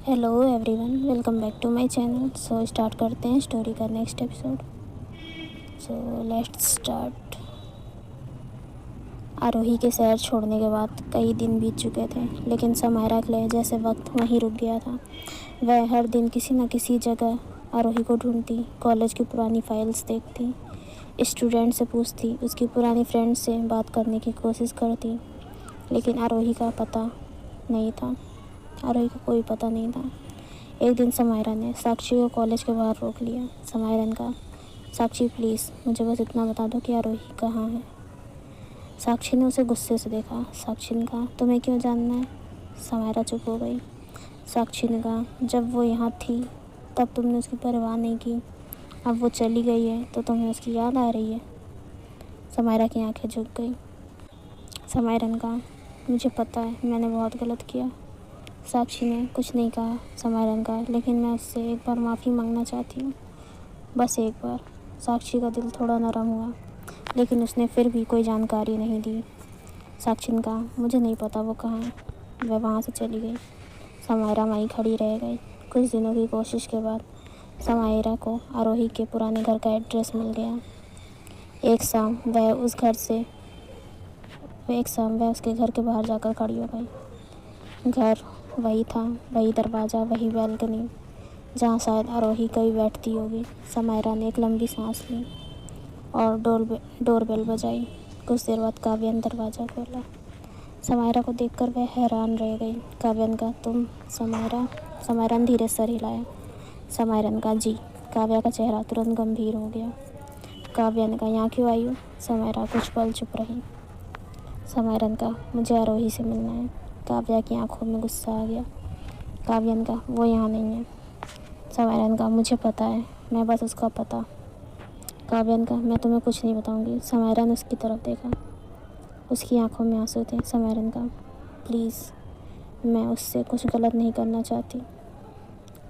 Hello everyone, welcome back to my channel. So start करते हैं story का next episode. So let's start. Aarohi के शहर छोड़ने के बाद कई दिन बीत चुके थे, लेकिन समायरा के लिए जैसे वक्त वहीं रुक गया था। वह हर दिन किसी न किसी जगह आरोही को ढूंढती, कॉलेज की पुरानी फाइल्स देखती, स्टूडेंट से पूछती, उसकी पुरानी फ्रेंड से बात करने की कोशिश करती, लेकिन आरोही का पता नहीं था। आरोही का कोई पता नहीं था। एक दिन समायरा ने साक्षी को कॉलेज के बाहर रोक लिया। समायरा ने कहा, साक्षी प्लीज़ मुझे बस इतना बता दो कि आरोही कहाँ है। साक्षी ने उसे गुस्से से देखा। साक्षी ने कहा, तुम्हें क्यों जानना है? समायरा चुप हो गई। साक्षी ने कहा, जब वो यहाँ थी तब तुमने उसकी परवाह नहीं की, अब वो चली गई है तो तुम्हें उसकी याद आ रही है। समायरा की आंखें झुक गई। समायरा ने कहा, मुझे पता है मैंने बहुत गलत किया। साक्षी ने कुछ नहीं कहा। समायरा ने कहा, लेकिन मैं उससे एक बार माफ़ी मांगना चाहती हूँ, बस एक बार। साक्षी का दिल थोड़ा नरम हुआ, लेकिन उसने फिर भी कोई जानकारी नहीं दी। साक्षी ने कहा, मुझे नहीं पता वो कहाँ है। वह वहाँ से चली गई। समायरा वहीं खड़ी रह गई। कुछ दिनों की कोशिश के बाद समायरा को आरोही के पुराने घर का एड्रेस मिल गया। एक शाम वह उसके घर के बाहर जाकर खड़ी हो गई। घर वही था, वही दरवाज़ा, वही बैल्कनी जहाँ शायद आरोही कभी बैठती होगी। समायरा ने एक लंबी सांस ली और डोरबेल बजाई। कुछ देर बाद काव्या ने दरवाज़ा खोला। समायरा को देखकर वह हैरान रह गई। काव्या ने कहा, तुम समायरा? समायरा ने धीरे सर हिलाया। समायरा ने कहा, जी। काव्या का चेहरा तुरंत गंभीर हो गया। काव्या ने कहा, यहाँ क्यों आई हो? समायरा कुछ पल चुप रही। समायरा ने कहा, मुझे आरोही से मिलना है। काव्या की आंखों में गुस्सा आ गया। काव्या ने कहा, वो यहाँ नहीं है। समायरा ने कहा, मुझे पता है, मैं बस उसका पता। काव्या ने कहा, मैं तुम्हें कुछ नहीं बताऊंगी। समायरा ने उसकी तरफ देखा। उसकी आंखों में आंसू थे। समायरा ने कहा, प्लीज़, मैं उससे कुछ गलत नहीं करना चाहती।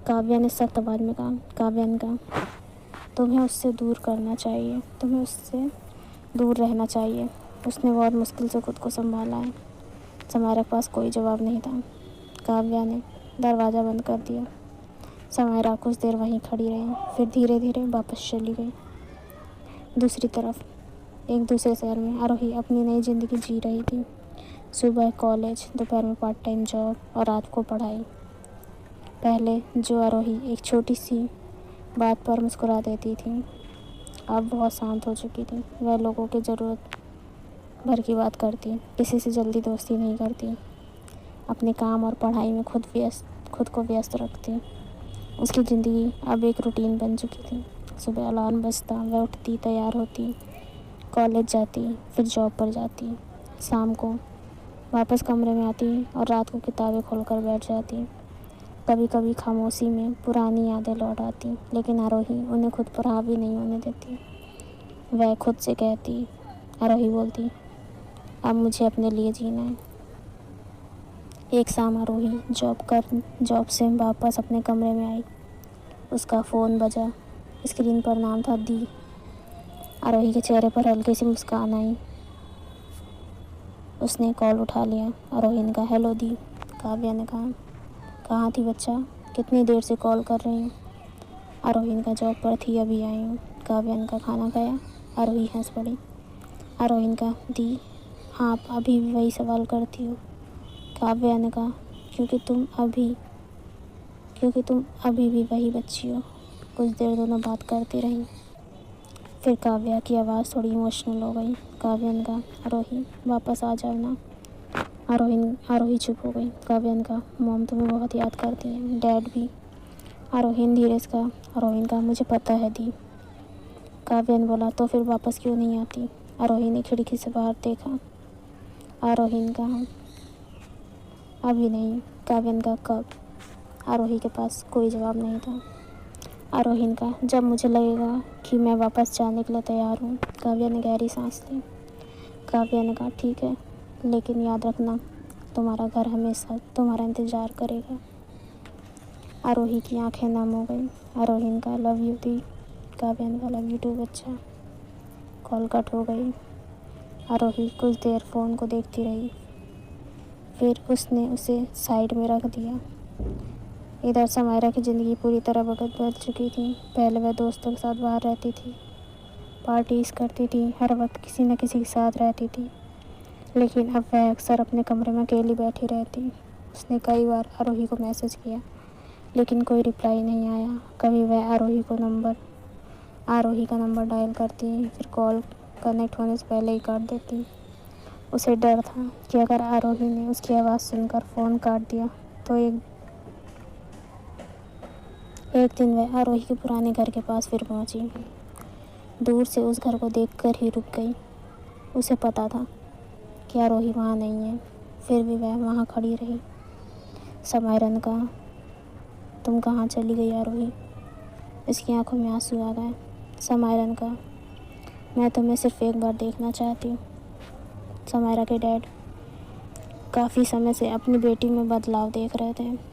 काव्या ने सख्त आवाज़ में कहा। काव्या ने कहा, तुम्हें उससे दूर करना चाहिए, तुम्हें उससे दूर रहना चाहिए। उसने बहुत मुश्किल से खुद को संभाला है। समायरा के पास कोई जवाब नहीं था। काव्या ने दरवाज़ा बंद कर दिया। समायरा कुछ देर वहीं खड़ी रही, फिर धीरे धीरे वापस चली गई। दूसरी तरफ एक दूसरे शहर में आरोही अपनी नई ज़िंदगी जी रही थी। सुबह कॉलेज, दोपहर में पार्ट टाइम जॉब और रात को पढ़ाई। पहले जो आरोही एक छोटी सी बात पर मुस्कुरा देती थी, अब बहुत शांत हो चुकी थी। वह लोगों की ज़रूरत भर की बात करती, किसी से जल्दी दोस्ती नहीं करती, अपने काम और पढ़ाई में खुद को व्यस्त रखती। उसकी ज़िंदगी अब एक रूटीन बन चुकी थी। सुबह अलार्म बजता, वह उठती, तैयार होती, कॉलेज जाती, फिर जॉब पर जाती, शाम को वापस कमरे में आती और रात को किताबें खोलकर बैठ जाती। कभी कभी खामोशी में पुरानी यादें लौट आती, लेकिन आरोही उन्हें खुद पर हावी नहीं होने देती। वह खुद से कहती, आरोही बोलती, अब मुझे अपने लिए जीना है। एक शाम आरोही जॉब से वापस अपने कमरे में आई। उसका फ़ोन बजा। स्क्रीन पर नाम था दी। आरोही के चेहरे पर हल्की सी मुस्कान आई। उसने कॉल उठा लिया। आरोही ने कहा, हेलो दी। काव्या ने कहा, कहाँ थी बच्चा, कितनी देर से कॉल कर रही हूँ? आरोही ने कहा, जॉब पर थी, अभी आई हूँ। काव्या ने कहा, खाना खाया? आरोही हंस पड़ी। आरोही ने कहा, दी, हाँ, आप अभी भी वही सवाल करती हो। काव्या ने कहा, क्योंकि तुम अभी भी वही बच्ची हो। कुछ देर दोनों बात करती रही। फिर काव्या की आवाज़ थोड़ी इमोशनल हो गई। काव्या ने कहा, आरोही वापस आ जाओ ना। आरोही चुप हो गई। काव्या ने कहा, मॉम तुम्हें बहुत याद करती है, डैड भी। आरोही ने धीरे से कहा। आरोही ने कहा, मुझे पता है दी। काव्या ने बोला, तो फिर वापस क्यों नहीं आती? आरोही ने खिड़की से बाहर देखा। आरोही ने कहा, अभी नहीं। काव्या ने कहा, कब? आरोही के पास कोई जवाब नहीं था। आरोही ने कहा, जब मुझे लगेगा कि मैं वापस जाने के लिए तैयार हूँ। काव्या ने गहरी सांस ली। काव्या ने कहा, ठीक है, लेकिन याद रखना, तुम्हारा घर हमेशा तुम्हारा इंतज़ार करेगा। आरोही की आंखें नम हो गई। आरोही ने कहा, लव यू दी। काव्या ने कहा, लव यू टू बच्चा। कॉल कट हो गई। आरोही कुछ देर फ़ोन को देखती रही, फिर उसने उसे साइड में रख दिया। इधर समायरा की ज़िंदगी पूरी तरह बदल चुकी थी। पहले वह दोस्तों के साथ बाहर रहती थी, पार्टीज़ करती थी, हर वक्त किसी न किसी के साथ रहती थी, लेकिन अब वह अक्सर अपने कमरे में अकेली बैठी रहती। उसने कई बार आरोही को मैसेज किया, लेकिन कोई रिप्लाई नहीं आया। कभी वह आरोही का नंबर डायल करती, फिर कॉल कनेक्ट होने से पहले ही काट देती। उसे डर था कि अगर आरोही ने उसकी आवाज़ सुनकर फ़ोन काट दिया तो एक दिन वह आरोही के पुराने घर के पास फिर पहुंची। दूर से उस घर को देखकर ही रुक गई। उसे पता था कि आरोही वहाँ नहीं है, फिर भी वह वहाँ खड़ी रही। समायरा ने कहा, तुम कहाँ चली गई आरोही? उसकी आंखों में आंसू आ गए। समायरा ने कहा, मैं तुम्हें सिर्फ एक बार देखना चाहती हूँ। समायरा के डैड काफ़ी समय से अपनी बेटी में बदलाव देख रहे थे।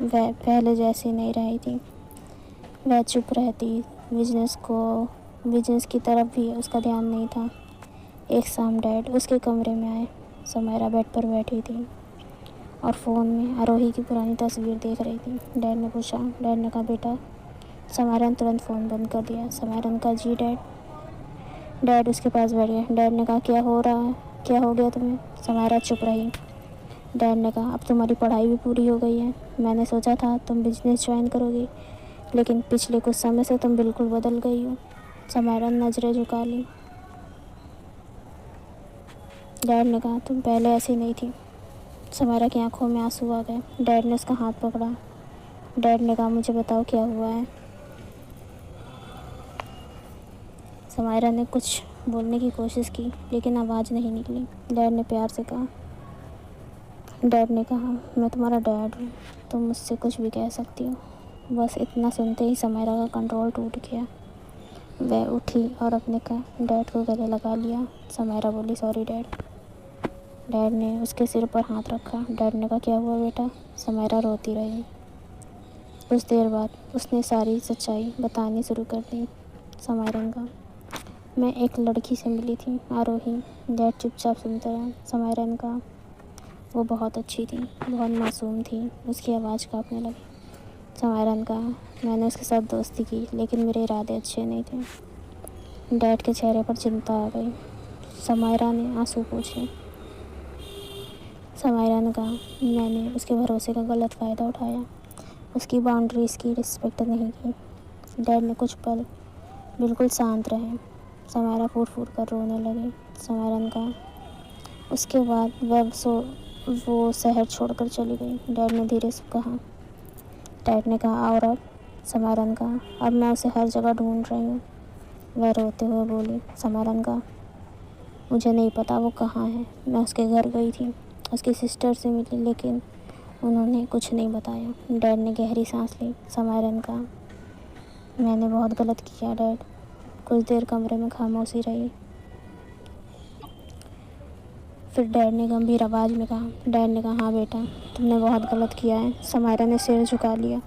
वह पहले जैसी नहीं रही थी। वह चुप रहती, बिजनेस की तरफ भी उसका ध्यान नहीं था। एक शाम डैड उसके कमरे में आए। समायरा बेड पर बैठी थी और फ़ोन में आरोही की पुरानी तस्वीर देख रही थी। डैड ने पूछा। डैड ने कहा, बेटा। समायरा ने तुरंत फ़ोन बंद कर दिया। समायरा ने कहा, जी डैड। डैड उसके पास बैठ गए। डैड ने कहा, क्या हो रहा है? क्या हो गया तुम्हें? समायरा चुप रही। डैड ने कहा, अब तुम्हारी पढ़ाई भी पूरी हो गई है। मैंने सोचा था तुम बिजनेस ज्वाइन करोगी, लेकिन पिछले कुछ समय से तुम बिल्कुल बदल गई हो। समायरा ने नज़रें झुका ली। डैड ने कहा, तुम पहले ऐसी नहीं थी। समायरा की आंखों में आंसू आ गए। डैड ने उसका हाथ पकड़ा। डैड ने कहा, मुझे बताओ क्या हुआ है। समायरा ने कुछ बोलने की कोशिश की, लेकिन आवाज़ नहीं निकली। डैड ने प्यार से कहा। डैड ने कहा, मैं तुम्हारा डैड हूँ, तुम मुझसे कुछ भी कह सकती हो। बस इतना सुनते ही समायरा का कंट्रोल टूट गया। वह उठी और अपने डैड को गले लगा लिया। समायरा बोली, सॉरी डैड। डैड ने उसके सिर पर हाथ रखा। डैड ने कहा, क्या हुआ बेटा? समायरा रोती रही। कुछ देर बाद उसने सारी सच्चाई बतानी शुरू कर दी। समायरा ने कहा, मैं एक लड़की से मिली थी, आरोही। डैड चुपचाप सुनते रहे। समायरा ने कहा, वो बहुत अच्छी थी, बहुत मासूम थी, उसकी आवाज़ काँपने लगी। समायरा ने कहा, मैंने उसके साथ दोस्ती की, लेकिन मेरे इरादे अच्छे नहीं थे। डैड के चेहरे पर चिंता आ गई। समायरा ने आंसू पोंछे। समायरा ने कहा, मैंने उसके भरोसे का गलत फ़ायदा उठाया, उसकी बाउंड्रीज़ की रिस्पेक्ट नहीं की। डैड ने कुछ पल बिल्कुल शांत रहे। समायरा फूट फूट कर रोने लगी। समायरा ने कहा, उसके बाद वो शहर छोड़कर चली गई। डैड ने धीरे से कहा। डैड ने कहा, और अब? समायरा ने कहा, अब मैं उसे हर जगह ढूंढ रही हूँ। वह रोते हुए बोली। समायरा ने कहा, मुझे नहीं पता वो कहाँ है। मैं उसके घर गई थी, उसकी सिस्टर से मिली, लेकिन उन्होंने कुछ नहीं बताया। डैड ने गहरी सांस ली। समायरा ने कहा, मैंने बहुत गलत किया डैड। कुछ देर कमरे में खामोशी रही। फिर डैड ने गंभीर आवाज़ में कहा। डैड ने कहा, हाँ बेटा, तुमने बहुत गलत किया है। समायरा ने सिर झुका लिया।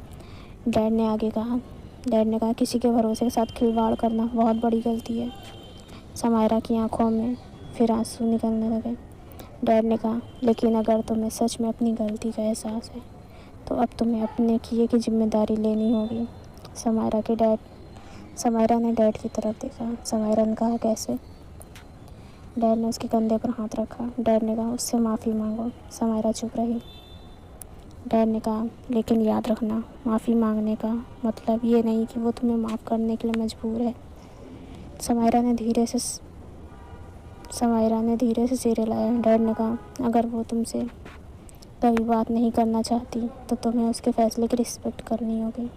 डैड ने आगे कहा। डैड ने कहा, किसी के भरोसे के साथ खिलवाड़ करना बहुत बड़ी गलती है। समायरा की आंखों में फिर आंसू निकलने लगे। डैड ने कहा, लेकिन अगर तुम्हें सच में अपनी गलती का एहसास है, तो अब तुम्हें अपने किए की जिम्मेदारी लेनी होगी। समायरा ने डैड की तरफ देखा। समायरा ने कहा, कैसे? डैड ने उसके कंधे पर हाथ रखा। डैड ने कहा, उससे माफ़ी मांगो। समायरा चुप रही। डैड ने कहा, लेकिन याद रखना, माफ़ी मांगने का मतलब ये नहीं कि वो तुम्हें माफ़ करने के लिए मजबूर है। समायरा ने धीरे से सिर हिलाया। डैड ने कहा, अगर वो तुमसे कभी बात नहीं करना चाहती, तो तुम्हें उसके फ़ैसले की रिस्पेक्ट करनी होगी।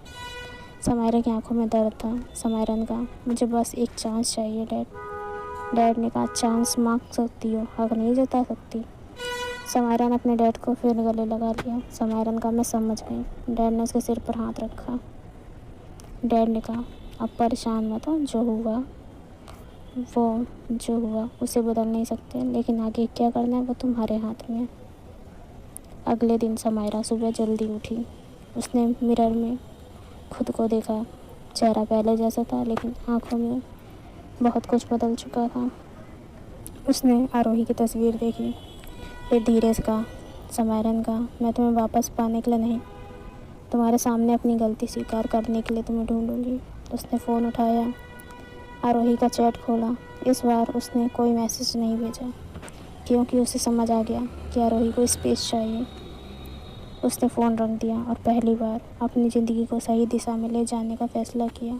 समायरा की आंखों में दर्द था। समायरा ने कहा, मुझे बस एक चांस चाहिए डैड। डैड ने कहा, चांस मांग सकती हो, हक नहीं जता सकती। समायरा ने अपने डैड को फिर गले लगा लिया। समायरा ने कहा, मैं समझ गई। डैड ने उसके सिर पर हाथ रखा। डैड ने कहा, अब परेशान मत हो। जो हुआ उसे बदल नहीं सकते, लेकिन आगे क्या करना है वो तुम्हारे हाथ में है। अगले दिन समायरा सुबह जल्दी उठी। उसने मिरर में खुद को देखा। चेहरा पहले जैसा था, लेकिन आंखों में बहुत कुछ बदल चुका था। उसने आरोही की तस्वीर देखी। फिर धीरे से कहा, समायरा ने कहा, मैं तुम्हें वापस पाने के लिए नहीं, तुम्हारे सामने अपनी गलती स्वीकार करने के लिए तुम्हें ढूंढूंगी। उसने फ़ोन उठाया, आरोही का चैट खोला। इस बार उसने कोई मैसेज नहीं भेजा क्योंकि उसे समझ आ गया कि आरोही को स्पेस चाहिए। उसने फ़ोन रख दिया और पहली बार अपनी ज़िंदगी को सही दिशा में ले जाने का फ़ैसला किया।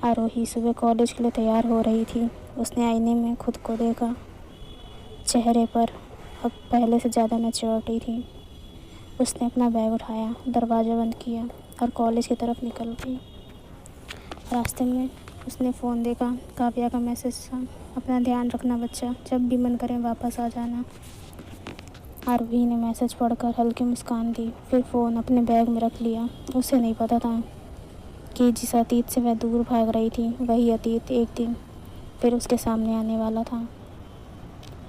आरोही सुबह कॉलेज के लिए तैयार हो रही थी। उसने आईने में खुद को देखा। चेहरे पर अब पहले से ज़्यादा मैच्योरिटी थी। उसने अपना बैग उठाया, दरवाज़ा बंद किया और कॉलेज की तरफ निकल गई। रास्ते में उसने फ़ोन देखा। काव्या का मैसेज था, अपना ध्यान रखना बच्चा, जब भी मन करे वापस आ जाना। आरोही ने मैसेज पढ़कर हल्की मुस्कान दी, फिर फ़ोन अपने बैग में रख लिया। उसे नहीं पता था कि जिस अतीत से वह दूर भाग रही थी वही अतीत एक दिन फिर उसके सामने आने वाला था।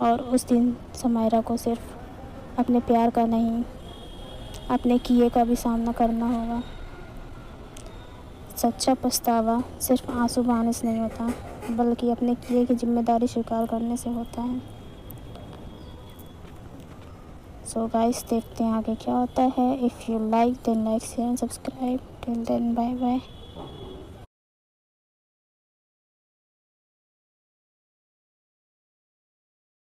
और उस दिन समायरा को सिर्फ अपने प्यार का नहीं, अपने किए का भी सामना करना होगा। सच्चा पछतावा सिर्फ आंसू बहाने से नहीं होता, बल्कि अपने किए की जिम्मेदारी स्वीकार करने से होता है। सो गाइस, देखते हैं आगे क्या होता है। If you like then like share and subscribe. Till then bye bye.